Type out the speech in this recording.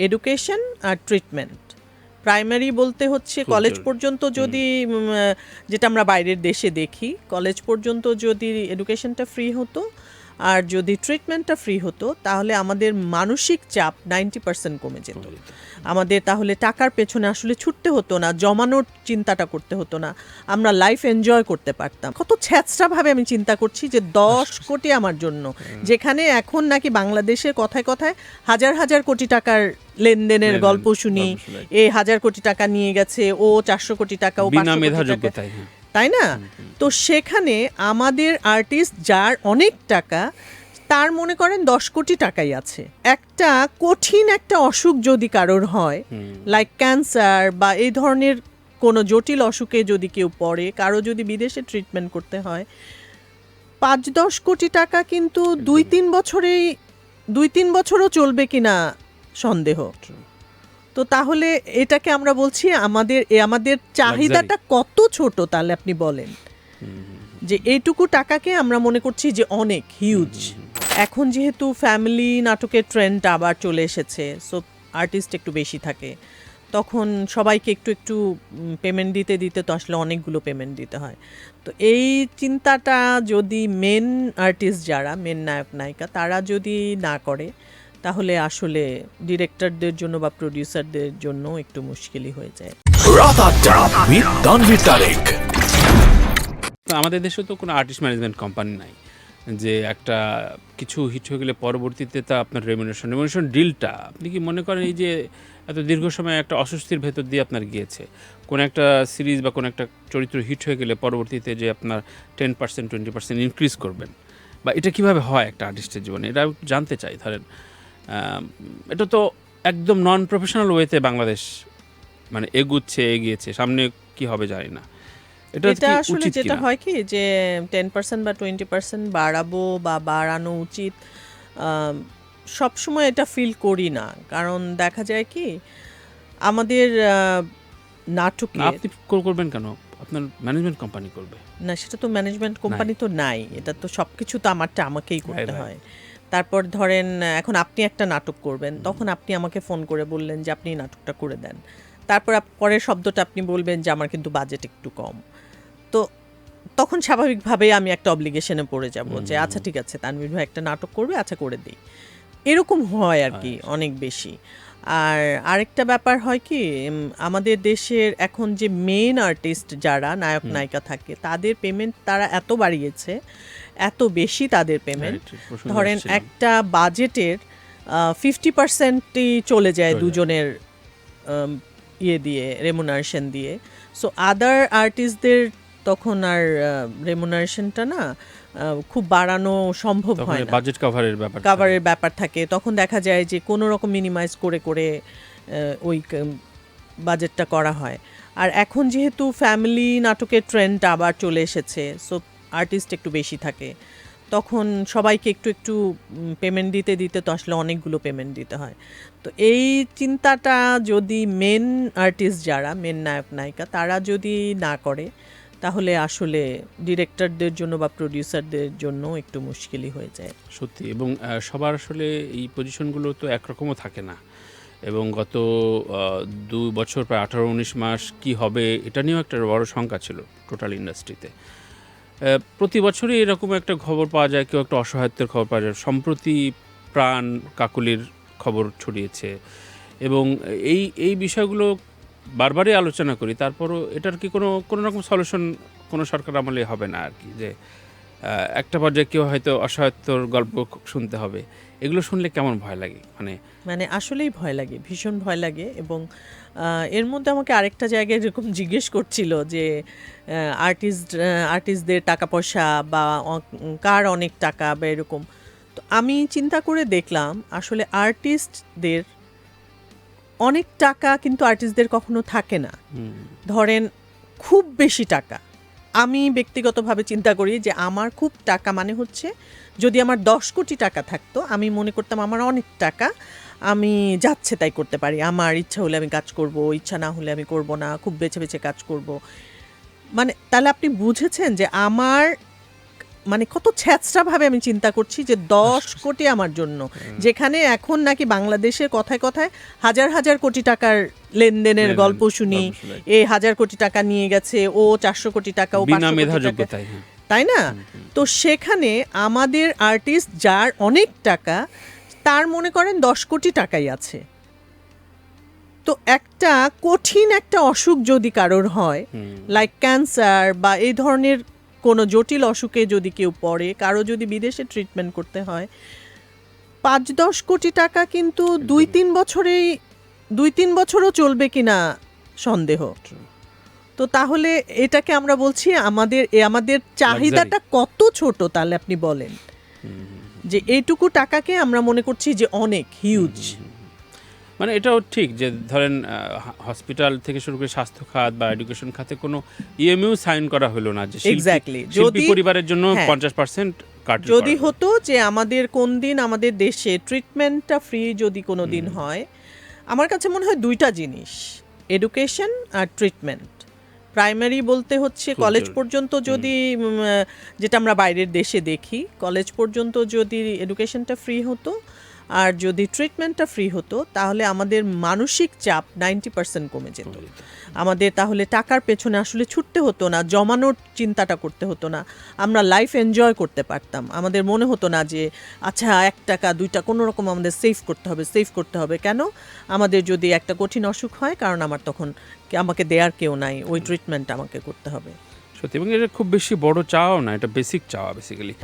Education আর treatment. Primary বলতে হচ্ছে college পর্যন্ত যদি যেটা আমরা বাইরের দেশে দেখি, কলেজ পর্যন্ত যদি এডুকেশনটা ফ্রি হতো আর যদি ট্রিটমেন্টটা ফ্রি হতো, তাহলে আমাদের মানসিক চাপ 90% কমে যেত। আমাদের তাহলে টাকার পেছনে আসলে ছুটতে হতো না, জমানোর চিন্তাটা করতে হতো না, আমরা লাইফ এনজয় করতে পারতাম। কত ছ্যাঁচড়াভাবে আমি চিন্তা করছি যে 10 কোটি আমার জন্য, যেখানে এখন নাকি বাংলাদেশের কথায় কথায় হাজার হাজার কোটি টাকার লেনদেনের গল্প শুনি, 1000 কোটি টাকা নিয়ে গেছে, ও 400 কোটি টাকা, ও 500 কোটি টাকা, তাই না? তো সেখানে আমাদের আর্টিস্ট যার অনেক টাকা, তার মনে করেন 10 কোটি টাকাই আছে। একটা কঠিন একটা অসুখ যদি কারোর হয়, লাইক ক্যান্সার বা এই ধরনের কোনো জটিল অসুখে যদি কেউ পড়ে, কারো যদি বিদেশে ট্রিটমেন্ট করতে হয়, 5-10 কোটি টাকা কিন্তু 2-3 বছরও চলবে কিনা সন্দেহ। তো তাহলে এটাকে আমরা বলছি আমাদের চাহিদাটা কত ছোট। তাহলে আপনি বলেন যে এইটুকু টাকাকে আমরা মনে করছি যে অনেক হিউজ। এখন যেহেতু ফ্যামিলি নাটকের ট্রেন্ড আবার চলে এসেছে, সো আর্টিস্ট একটু বেশি থাকে, তখন সবাইকে একটু একটু পেমেন্ট দিতে দিতে তো আসলে অনেকগুলো পেমেন্ট দিতে হয়। তো এই চিন্তাটা যদি মেন আর্টিস্ট যারা, মেন নায়ক নায়িকা, তারা যদি না করে, তাহলে আসলে ডিরেক্টরদের জন্য বা প্রডিউসারদের জন্য একটু মুশকিলই হয়ে যায়। আমাদের দেশে তো কোনো আর্টিস্ট ম্যানেজমেন্ট কোম্পানি নাই যে একটা কিছু হিট হয়ে গেলে পরবর্তীতে তা আপনার রেমুনারেশন ডিলটা, আপনি কি মনে করেন এই যে এত দীর্ঘ সময় একটা অস্বস্তির ভেতর দিয়ে আপনার গিয়েছে, কোনো একটা সিরিজ বা কোনো একটা চরিত্র হিট হয়ে গেলে পরবর্তীতে যে আপনার 10% 20% ইনক্রিজ করবেন, বা এটা কিভাবে হয় একটা আর্টিস্টের জীবনে, এটা জানতে চাই। ধরেন এটা তো একদম নন প্রফেশনাল ওয়েতে বাংলাদেশ মানে এগিয়েছে, সামনে কি হবে জানি না। এটা আসলে যেটা হয় কি যে 10% বা 20% বাড়াবো বা বাড়ানো উচিত, সবসময় এটা ফিল করি না। কারণ দেখা যায় কি আমাদের নাটকে, আপনি করবেন কেন, আপনার ম্যানেজমেন্ট কোম্পানি করবে না, সেটা তো ম্যানেজমেন্ট কোম্পানি তো নাই, এটা তো সব কিছু তো আমাকেই করতে হয়। তারপর ধরেন এখন আপনি একটা নাটক করবেন, তখন আপনি আমাকে ফোন করে বললেন যে আপনি নাটকটা করে দেন, তারপর পরের শব্দটা আপনি বলবেন যে আমার কিন্তু বাজেট একটু কম, তো তখন স্বাভাবিকভাবেই আমি একটা অব্লিগেশনে পড়ে যাব যে আচ্ছা ঠিক আছে, তানভীর ভাই একটা নাটক করবে, আচ্ছা করে দিই। এরকম হয় আর কি অনেক বেশি। আর আরেকটা ব্যাপার হয় কি, আমাদের দেশের এখন যে মেইন আর্টিস্ট যারা নায়ক নায়িকা থাকে, তাদের পেমেন্ট তারা এত বাড়িয়েছে, এত বেশি তাদের পেমেন্ট। ধরেন একটা বাজেটের 50%ই চলে যায় দুজনের ইয়ে দিয়ে, রেমুনারেশন দিয়ে। সো আদার আর্টিস্টদের তখন আর রেমুনারেশনটা না খুব বাড়ানো সম্ভব হয় না, বাজেট কাভারের ব্যাপার থাকে। তখন দেখা যায় যে কোনো রকম মিনিমাইজ করে করে ওই বাজেটটা করা হয়। আর এখন যেহেতু ফ্যামিলি নাটকের ট্রেন্ড আবার চলে এসেছে, সো আর্টিস্ট একটু বেশি থাকে, তখন সবাইকে একটু একটু পেমেন্ট দিতে দিতে তো আসলে অনেকগুলো পেমেন্ট দিতে হয়। তো এই চিন্তাটা যদি মেন আর্টিস্ট যারা, মেন নায়ক নায়িকা, তারা যদি না করে, তাহলে আসলে ডিরেক্টরদের জন্য বা প্রডিউসারদের জন্য একটু মুশকিলই হয়ে যায় সত্যি। এবং সবার আসলে এই পজিশনগুলো তো একরকমও থাকে না, এবং গত 2 বছর প্রায় 18-19 মাস কি হবে এটা নিয়েও একটা বড় শঙ্কা ছিল টোটাল ইন্ডাস্ট্রিতে। প্রতি বছরই এরকম একটা খবর পাওয়া যায়, কেউ একটা অসহায়ত্বের খবর পাওয়া যায়। সম্প্রতি প্রাণ কাকুলির খবর ছড়িয়েছে, এবং এই বিষয়গুলো বারবারই আলোচনা করি। তারপরও এটার কি কোনো রকম সলিউশন কোনো সরকার আমলে হবে না আর কি, যে একটা পর্যায়ে কেউ হয়তো অসহায়ত্বর গল্প শুনতে হবে। এগুলো শুনলে কেমন ভয় লাগে, মানে আসলেই ভয় লাগে, ভীষণ ভয় লাগে। এবং এর মধ্যে আমাকে আরেকটা জায়গায় এরকম জিজ্ঞেস করছিল যে আর্টিস্টদের টাকা পয়সা বা কার অনেক টাকা বা এরকম। তো আমি চিন্তা করে দেখলাম আসলে আর্টিস্টদের অনেক টাকা কিন্তু আর্টিস্টদের কখনো থাকে না। ধরেন খুব বেশি টাকা, আমি ব্যক্তিগতভাবে চিন্তা করি যে আমার খুব টাকা মানে হচ্ছে, যদি আমার 10 কোটি টাকা থাকতো, আমি মনে করতাম আমার অনেক টাকা, আমি যাচ্ছে তাই করতে পারি, আমার ইচ্ছা হলে আমি কাজ করব, ইচ্ছা না হলে আমি করব না, খুব বেছে বেছে কাজ করব। মানে তাহলে আপনি বুঝেছেন যে আমার মানে কত ছ্যাঁচড়া ভাবে আমি চিন্তা করছি যে 10 কোটি আমার জন্য, যেখানে এখন নাকি বাংলাদেশের কথায় কথায় হাজার হাজার কোটি টাকার লেনদেনের গল্প শুনি, এ 1000 কোটি টাকা নিয়ে গেছে, ও 400 কোটি টাকা, ও 500 কোটি টাকা, তাই না? তো সেখানে আমাদের আর্টিস্ট যার অনেক টাকা, তার মনে করেন 10 কোটি টাকাই আছে। তো একটা কঠিন একটা অসুখ যদি কারোর হয়, লাইক ক্যান্সার বা এই ধরনের কোনো জটিল অসুখে যদি কেউ পড়ে, কারো যদি বিদেশে ট্রিটমেন্ট করতে হয়, 5-10 কোটি টাকা কিন্তু 2-3 বছরও চলবে কিনা সন্দেহ। তো তাহলে এটাকে আমরা বলছি আমাদের চাহিদাটা কত ছোট, তাহলে আপনি বলেন যে এইটুকু টাকাকে আমরা মনে করছি যে অনেক হিউজ। মানে এটাও ঠিক যে ধরেন হসপিটাল থেকে শুরু করে স্বাস্থ্য খাত বা এডুকেশন খাতে কোনো ইএমইউ সাইন করা হলো না যে এক্স্যাক্টলি, শিল্পী পরিবারের জন্য 50% কাট যদি হতো যে আমাদের কোন দিন আমাদের দেশে ট্রিটমেন্টটা ফ্রি যদি কোনো দিন হয়, আমার কাছে মনে হয় দুইটা জিনিস, এডুকেশন আর ট্রিটমেন্ট। প্রাইমারি বলতে হচ্ছে কলেজ পর্যন্ত যদি, যেটা আমরা বাইরের দেশে দেখি, কলেজ পর্যন্ত যদি এডুকেশনটা ফ্রি হতো আর যদি ট্রিটমেন্টটা ফ্রি হতো, তাহলে আমাদের মানসিক চাপ 90% কমে যেত। আমাদের তাহলে টাকার পেছনে আসলে ছুটতে হতো না, জমানোর চিন্তাটা করতে হতো না, আমরা লাইফ এনজয় করতে পারতাম। আমাদের মনে হতো না যে আচ্ছা 1 টাকা 2 টাকা কোনো রকম আমাদের সেভ করতে হবে। কেন? আমাদের যদি একটা কঠিন অসুখ হয়, কারণ আমার তখন আমাকে দেয়ার কেউ নাই, ওই ট্রিটমেন্ট আমাকে করতে হবে। সত্যি, এবং এটা খুব বেশি বড় চাওয়াও না, এটা বেসিক চাওয়া বেসিক্যালি।